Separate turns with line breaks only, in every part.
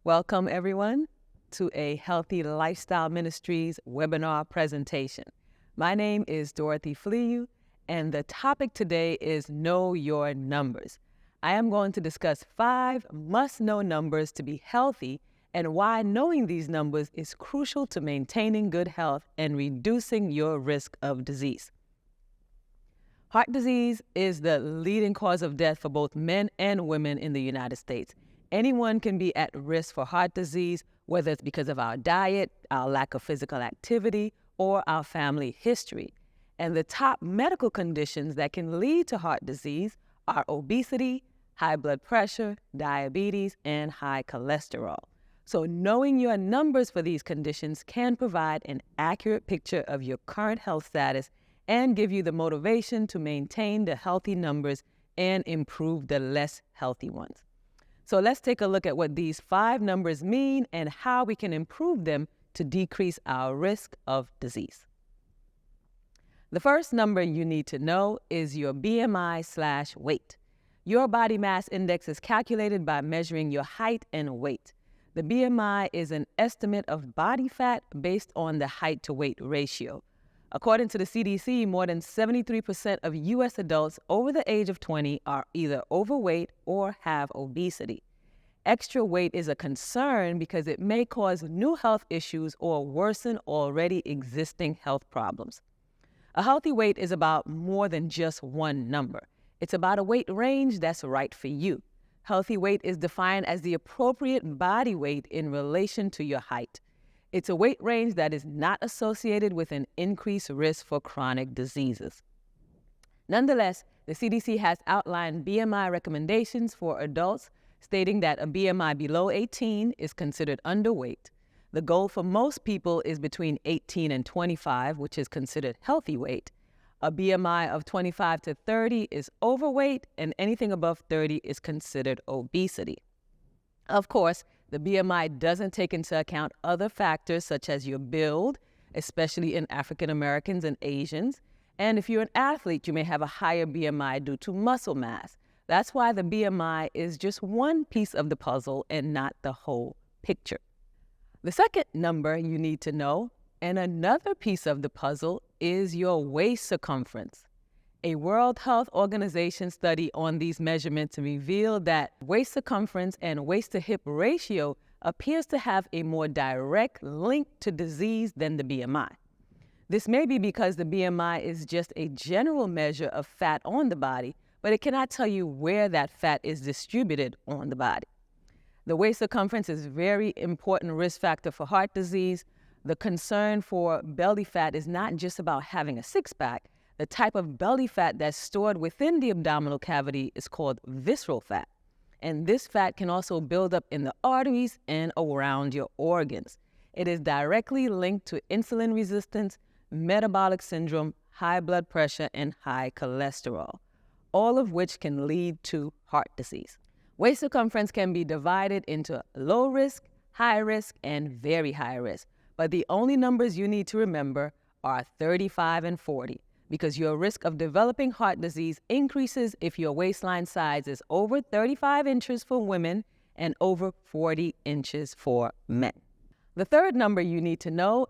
Welcome, everyone, to a Healthy Lifestyle Ministries webinar presentation. My name is Dorothy Fliou, and the topic today is Know Your Numbers. I am going to discuss 5 must-know numbers to be healthy and why knowing these numbers is crucial to maintaining good health and reducing your risk of disease. Heart disease is the leading cause of death for both men and women in the United States. Anyone can be at risk for heart disease, whether it's because of our diet, our lack of physical activity, or our family history. And the top medical conditions that can lead to heart disease are obesity, high blood pressure, diabetes, and high cholesterol. So knowing your numbers for these conditions can provide an accurate picture of your current health status and give you the motivation to maintain the healthy numbers and improve the less healthy ones. So let's take a look at what these 5 numbers mean and how we can improve them to decrease our risk of disease. The first number you need to know is your BMI/weight. Your body mass index is calculated by measuring your height and weight. The BMI is an estimate of body fat based on the height to weight ratio. According to the CDC, more than 73% of U.S. adults over the age of 20 are either overweight or have obesity. Extra weight is a concern because it may cause new health issues or worsen already existing health problems. A healthy weight is about more than just one number. It's about a weight range that's right for you. Healthy weight is defined as the appropriate body weight in relation to your height. It's a weight range that is not associated with an increased risk for chronic diseases. Nonetheless, the CDC has outlined BMI recommendations for adults, stating that a BMI below 18 is considered underweight. The goal for most people is between 18 and 25, which is considered healthy weight. A BMI of 25 to 30 is overweight, and anything above 30 is considered obesity. Of course, the BMI doesn't take into account other factors such as your build, especially in African Americans and Asians. And if you're an athlete, you may have a higher BMI due to muscle mass. That's why the BMI is just one piece of the puzzle and not the whole picture. The second number you need to know, and another piece of the puzzle, is your waist circumference. A World Health Organization study on these measurements revealed that waist circumference and waist-to-hip ratio appears to have a more direct link to disease than the BMI. This may be because the BMI is just a general measure of fat on the body, but it cannot tell you where that fat is distributed on the body. The waist circumference is a very important risk factor for heart disease. The concern for belly fat is not just about having a six-pack. The type of belly fat that's stored within the abdominal cavity is called visceral fat. And this fat can also build up in the arteries and around your organs. It is directly linked to insulin resistance, metabolic syndrome, high blood pressure, and high cholesterol, all of which can lead to heart disease. Waist circumference can be divided into low risk, high risk, and very high risk. But the only numbers you need to remember are 35 and 40. Because your risk of developing heart disease increases if your waistline size is over 35 inches for women and over 40 inches for men. The third number you need to know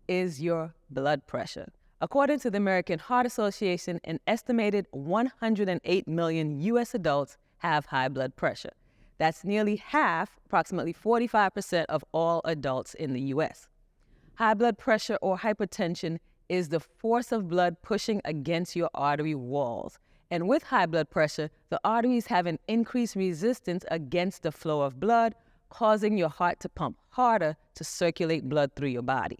is your blood pressure. According to the American Heart Association, an estimated 108 million U.S. adults have high blood pressure. That's nearly half, approximately 45% of all adults in the U.S. High blood pressure or hypertension is the force of blood pushing against your artery walls. And with high blood pressure, the arteries have an increased resistance against the flow of blood, causing your heart to pump harder to circulate blood through your body.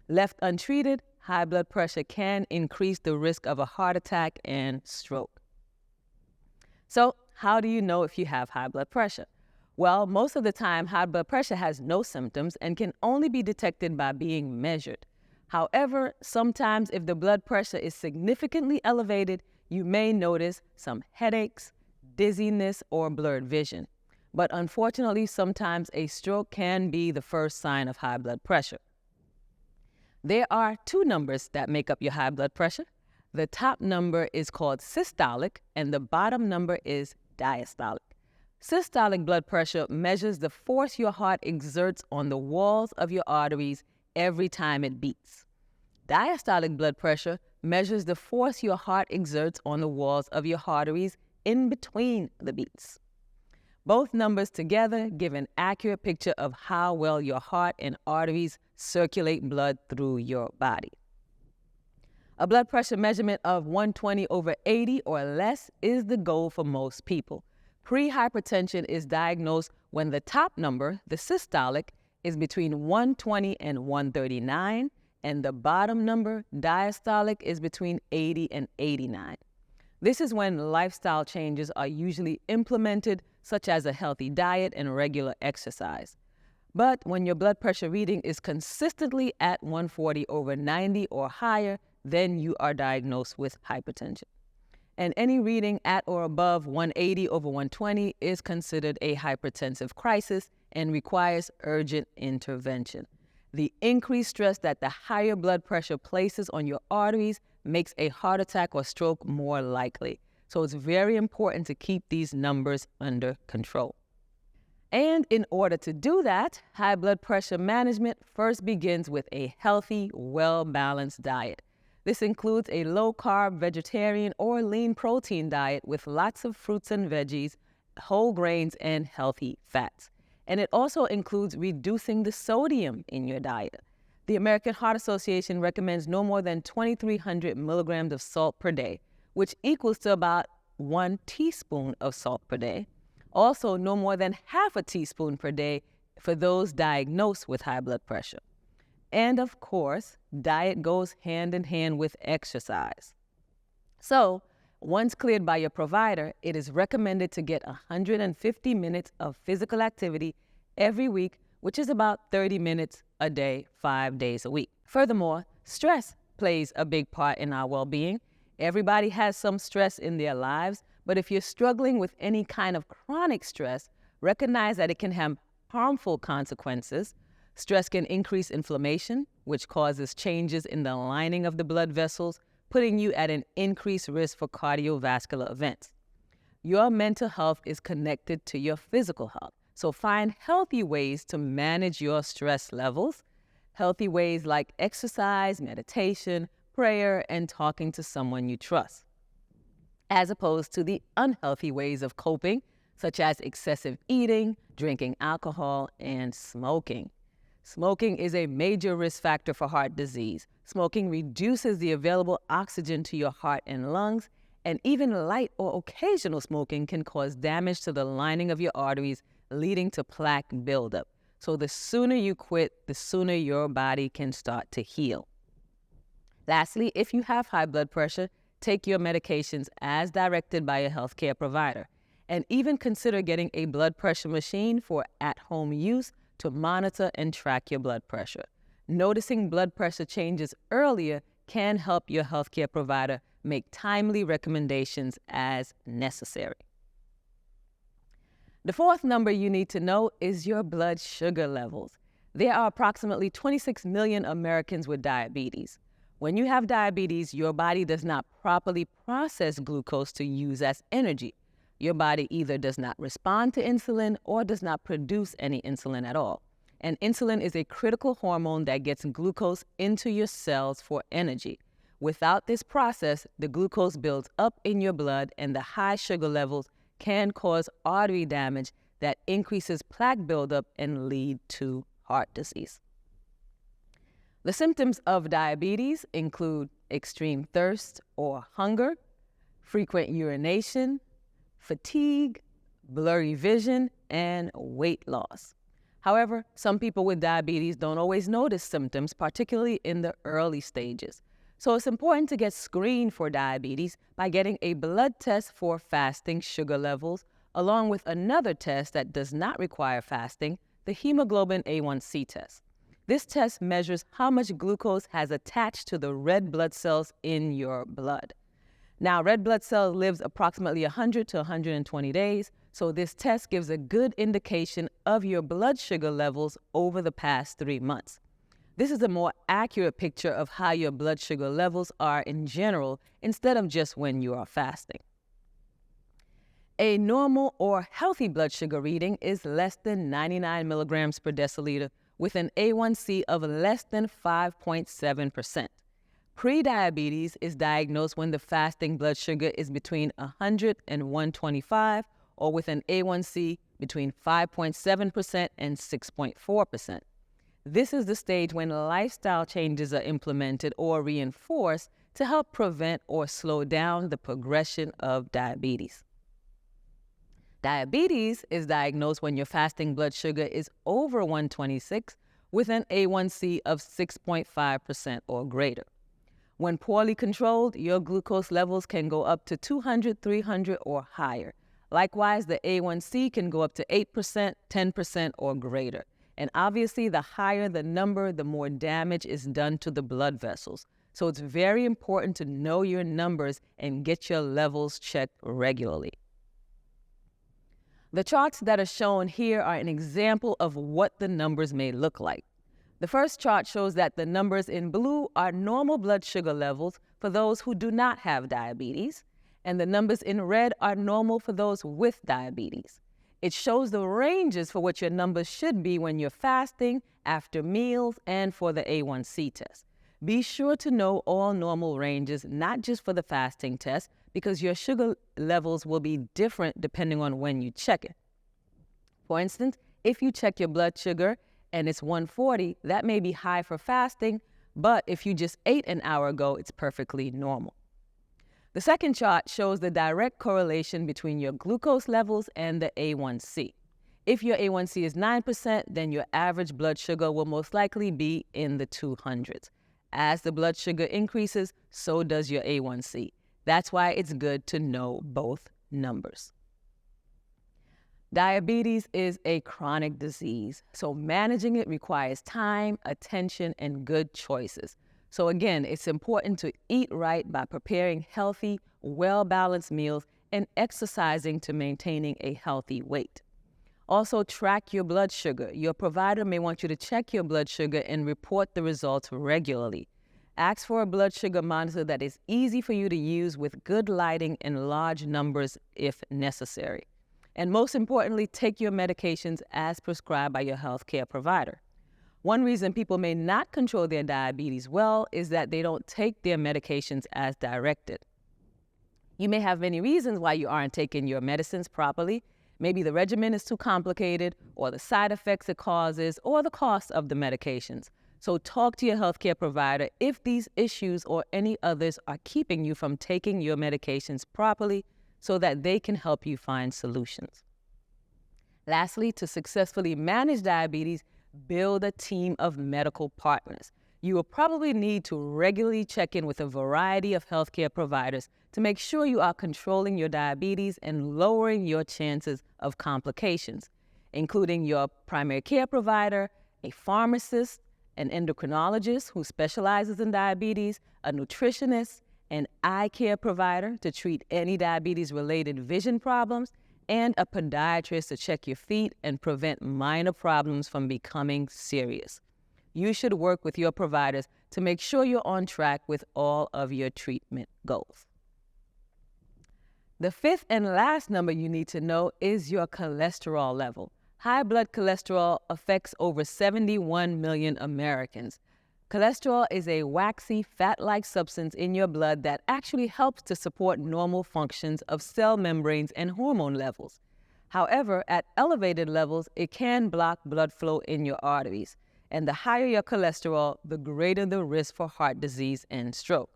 Left untreated, high blood pressure can increase the risk of a heart attack and stroke. So, how do you know if you have high blood pressure? Well, most of the time, high blood pressure has no symptoms and can only be detected by being measured. However, sometimes if the blood pressure is significantly elevated, you may notice some headaches, dizziness, or blurred vision. But unfortunately, sometimes a stroke can be the first sign of high blood pressure. There are 2 numbers that make up your high blood pressure. The top number is called systolic, and the bottom number is diastolic. Systolic blood pressure measures the force your heart exerts on the walls of your arteries every time it beats. Diastolic blood pressure measures the force your heart exerts on the walls of your arteries in between the beats. Both numbers together give an accurate picture of how well your heart and arteries circulate blood through your body. A blood pressure measurement of 120/80 or less is the goal for most people. Prehypertension is diagnosed when the top number, the systolic, is between 120 and 139, and the bottom number, diastolic, is between 80 and 89. This is when lifestyle changes are usually implemented, such as a healthy diet and regular exercise. But when your blood pressure reading is consistently at 140/90 or higher, then you are diagnosed with hypertension. And any reading at or above 180/120 is considered a hypertensive crisis and requires urgent intervention. The increased stress that the higher blood pressure places on your arteries makes a heart attack or stroke more likely. So it's very important to keep these numbers under control. And in order to do that, high blood pressure management first begins with a healthy, well-balanced diet. This includes a low-carb, vegetarian, or lean protein diet with lots of fruits and veggies, whole grains, and healthy fats. And it also includes reducing the sodium in your diet. The American Heart Association recommends no more than 2,300 milligrams of salt per day, which equals to about 1 teaspoon of salt per day. Also, no more than half a teaspoon per day for those diagnosed with high blood pressure. And of course, diet goes hand in hand with exercise. So, once cleared by your provider, it is recommended to get 150 minutes of physical activity every week, which is about 30 minutes a day, 5 days a week. Furthermore, stress plays a big part in our well-being. Everybody has some stress in their lives, but if you're struggling with any kind of chronic stress, recognize that it can have harmful consequences. Stress can increase inflammation, which causes changes in the lining of the blood vessels, putting you at an increased risk for cardiovascular events. Your mental health is connected to your physical health, so find healthy ways to manage your stress levels. Healthy ways like exercise, meditation, prayer, and talking to someone you trust, as opposed to the unhealthy ways of coping, such as excessive eating, drinking alcohol, and smoking. Smoking is a major risk factor for heart disease. Smoking reduces the available oxygen to your heart and lungs, and even light or occasional smoking can cause damage to the lining of your arteries, leading to plaque buildup. So the sooner you quit, the sooner your body can start to heal. Lastly, if you have high blood pressure, take your medications as directed by a healthcare provider, and even consider getting a blood pressure machine for at-home use to monitor and track your blood pressure. Noticing blood pressure changes earlier can help your healthcare provider make timely recommendations as necessary. The fourth number you need to know is your blood sugar levels. There are approximately 26 million Americans with diabetes. When you have diabetes, your body does not properly process glucose to use as energy. Your body either does not respond to insulin or does not produce any insulin at all. And insulin is a critical hormone that gets glucose into your cells for energy. Without this process, the glucose builds up in your blood, and the high sugar levels can cause artery damage that increases plaque buildup and lead to heart disease. The symptoms of diabetes include extreme thirst or hunger, frequent urination, fatigue, blurry vision, and weight loss. However, some people with diabetes don't always notice symptoms, particularly in the early stages. So it's important to get screened for diabetes by getting a blood test for fasting sugar levels, along with another test that does not require fasting, the hemoglobin A1C test. This test measures how much glucose has attached to the red blood cells in your blood. Now, red blood cells lives approximately 100 to 120 days, so this test gives a good indication of your blood sugar levels over the past 3 months. This is a more accurate picture of how your blood sugar levels are in general, instead of just when you are fasting. A normal or healthy blood sugar reading is less than 99 milligrams per deciliter with an A1C of less than 5.7%. Prediabetes is diagnosed when the fasting blood sugar is between 100 and 125 or with an A1C between 5.7% and 6.4%. This is the stage when lifestyle changes are implemented or reinforced to help prevent or slow down the progression of diabetes. Diabetes is diagnosed when your fasting blood sugar is over 126 with an A1C of 6.5% or greater. When poorly controlled, your glucose levels can go up to 200, 300, or higher. Likewise, the A1C can go up to 8%, 10%, or greater. And obviously, the higher the number, the more damage is done to the blood vessels. So it's very important to know your numbers and get your levels checked regularly. The charts that are shown here are an example of what the numbers may look like. The first chart shows that the numbers in blue are normal blood sugar levels for those who do not have diabetes, and the numbers in red are normal for those with diabetes. It shows the ranges for what your numbers should be when you're fasting, after meals, and for the A1C test. Be sure to know all normal ranges, not just for the fasting test, because your sugar levels will be different depending on when you check it. For instance, if you check your blood sugar and it's 140, that may be high for fasting, but if you just ate an hour ago, it's perfectly normal. The second chart shows the direct correlation between your glucose levels and the A1C. If your A1C is 9%, then your average blood sugar will most likely be in the 200s. As the blood sugar increases, so does your A1C. That's why it's good to know both numbers. Diabetes is a chronic disease, so managing it requires time, attention, and good choices. So again, it's important to eat right by preparing healthy, well-balanced meals and exercising to maintaining a healthy weight. Also, track your blood sugar. Your provider may want you to check your blood sugar and report the results regularly. Ask for a blood sugar monitor that is easy for you to use with good lighting and large numbers if necessary. And most importantly, take your medications as prescribed by your healthcare provider. One reason people may not control their diabetes well is that they don't take their medications as directed. You may have many reasons why you aren't taking your medicines properly. Maybe the regimen is too complicated, or the side effects it causes, or the cost of the medications. So talk to your healthcare provider if these issues or any others are keeping you from taking your medications properly so that they can help you find solutions. Lastly, to successfully manage diabetes, build a team of medical partners. You will probably need to regularly check in with a variety of healthcare providers to make sure you are controlling your diabetes and lowering your chances of complications, including your primary care provider, a pharmacist, an endocrinologist who specializes in diabetes, a nutritionist, an eye care provider to treat any diabetes-related vision problems, and a podiatrist to check your feet and prevent minor problems from becoming serious. You should work with your providers to make sure you're on track with all of your treatment goals. The fifth and last number you need to know is your cholesterol level. High blood cholesterol affects over 71 million Americans. Cholesterol is a waxy, fat-like substance in your blood that actually helps to support normal functions of cell membranes and hormone levels. However, at elevated levels, it can block blood flow in your arteries. And the higher your cholesterol, the greater the risk for heart disease and stroke.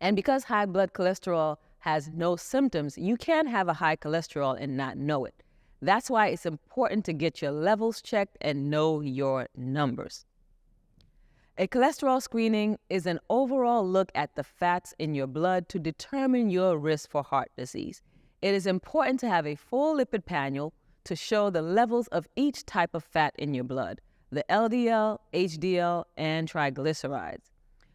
And because high blood cholesterol has no symptoms, you can have a high cholesterol and not know it. That's why it's important to get your levels checked and know your numbers. A cholesterol screening is an overall look at the fats in your blood to determine your risk for heart disease. It is important to have a full lipid panel to show the levels of each type of fat in your blood, the LDL, HDL, and triglycerides.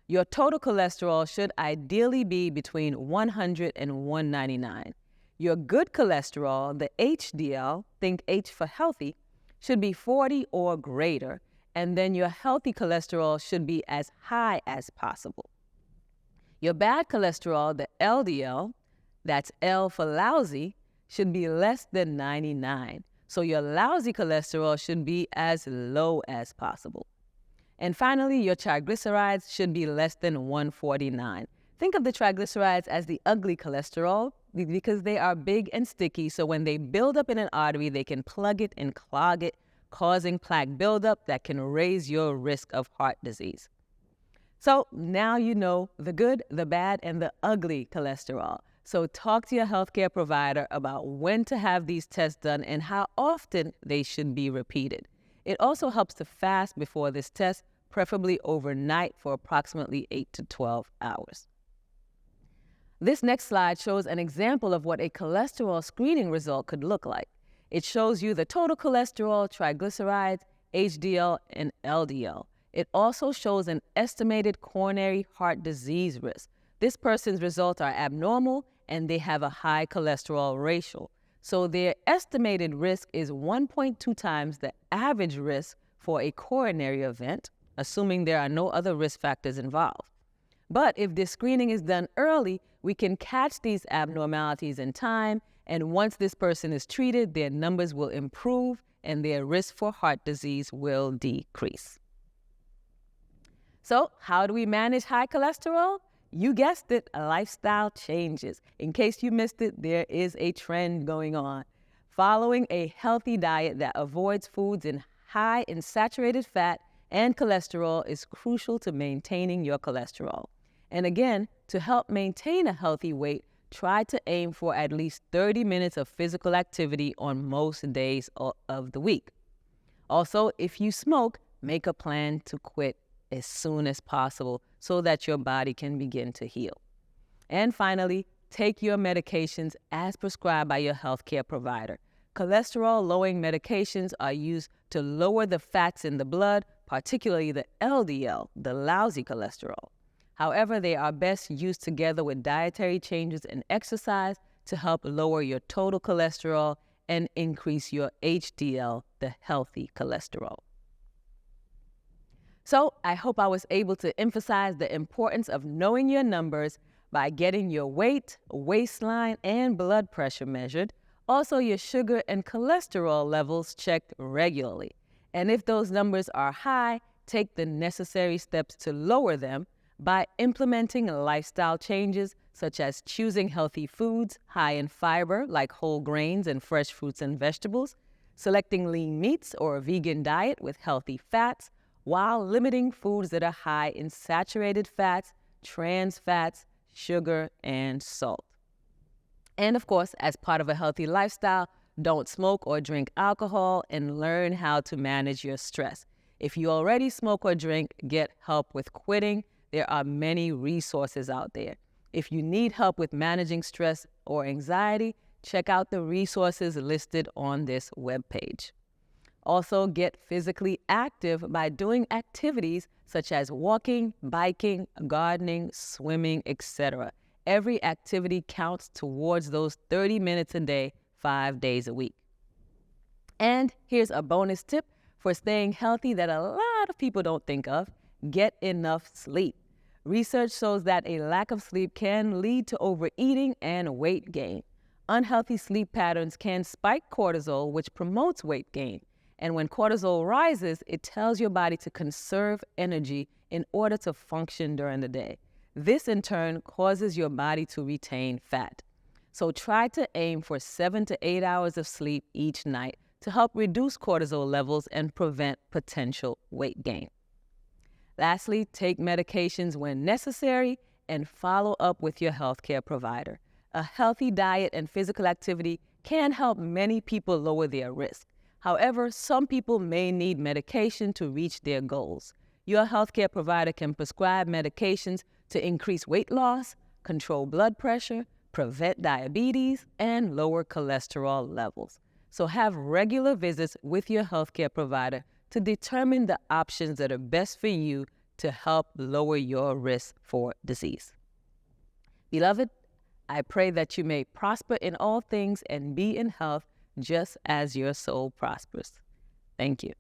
Your total cholesterol should ideally be between 100 and 199. Your good cholesterol, the HDL, think H for healthy, should be 40 or greater, and then your healthy cholesterol should be as high as possible. Your bad cholesterol, the LDL, that's L for lousy, should be less than 99. So your lousy cholesterol should be as low as possible. And finally, your triglycerides should be less than 149. Think of the triglycerides as the ugly cholesterol because they are big and sticky, so when they build up in an artery, they can plug it and clog it, causing plaque buildup that can raise your risk of heart disease. So now you know the good, the bad, and the ugly cholesterol. So talk to your healthcare provider about when to have these tests done and how often they should be repeated. It also helps to fast before this test, preferably overnight for approximately 8 to 12 hours. This next slide shows an example of what a cholesterol screening result could look like. It shows you the total cholesterol, triglycerides, HDL, and LDL. It also shows an estimated coronary heart disease risk. This person's results are abnormal and they have a high cholesterol ratio. So their estimated risk is 1.2 times the average risk for a coronary event, assuming there are no other risk factors involved. But if this screening is done early, we can catch these abnormalities in time, and once this person is treated, their numbers will improve and their risk for heart disease will decrease. So how do we manage high cholesterol? You guessed it, lifestyle changes. In case you missed it, there is a trend going on. Following a healthy diet that avoids foods high in saturated fat and cholesterol is crucial to maintaining your cholesterol. And again, to help maintain a healthy weight, try to aim for at least 30 minutes of physical activity on most days of the week. Also, if you smoke, make a plan to quit as soon as possible so that your body can begin to heal. And finally, take your medications as prescribed by your healthcare provider. Cholesterol-lowering medications are used to lower the fats in the blood, particularly the LDL, the lousy cholesterol. However, they are best used together with dietary changes and exercise to help lower your total cholesterol and increase your HDL, the healthy cholesterol. So I hope I was able to emphasize the importance of knowing your numbers by getting your weight, waistline, and blood pressure measured, also your sugar and cholesterol levels checked regularly. And if those numbers are high, take the necessary steps to lower them by implementing lifestyle changes such as choosing healthy foods high in fiber like whole grains and fresh fruits and vegetables, selecting lean meats or a vegan diet with healthy fats, while limiting foods that are high in saturated fats, trans fats, sugar, and salt. And of course, as part of a healthy lifestyle, don't smoke or drink alcohol and learn how to manage your stress. If you already smoke or drink, get help with quitting. There are many resources out there. If you need help with managing stress or anxiety, check out the resources listed on this webpage. Also, get physically active by doing activities such as walking, biking, gardening, swimming, etc. Every activity counts towards those 30 minutes a day, 5 days a week. And here's a bonus tip for staying healthy that a lot of people don't think of. Get enough sleep. Research shows that a lack of sleep can lead to overeating and weight gain. Unhealthy sleep patterns can spike cortisol, which promotes weight gain. And when cortisol rises, it tells your body to conserve energy in order to function during the day. This, in turn, causes your body to retain fat. So try to aim for 7 to 8 hours of sleep each night to help reduce cortisol levels and prevent potential weight gain. Lastly, take medications when necessary and follow up with your healthcare provider. A healthy diet and physical activity can help many people lower their risk. However, some people may need medication to reach their goals. Your healthcare provider can prescribe medications to increase weight loss, control blood pressure, prevent diabetes, and lower cholesterol levels. So have regular visits with your healthcare provider to determine the options that are best for you to help lower your risk for disease. Beloved, I pray that you may prosper in all things and be in health just as your soul prospers. Thank you.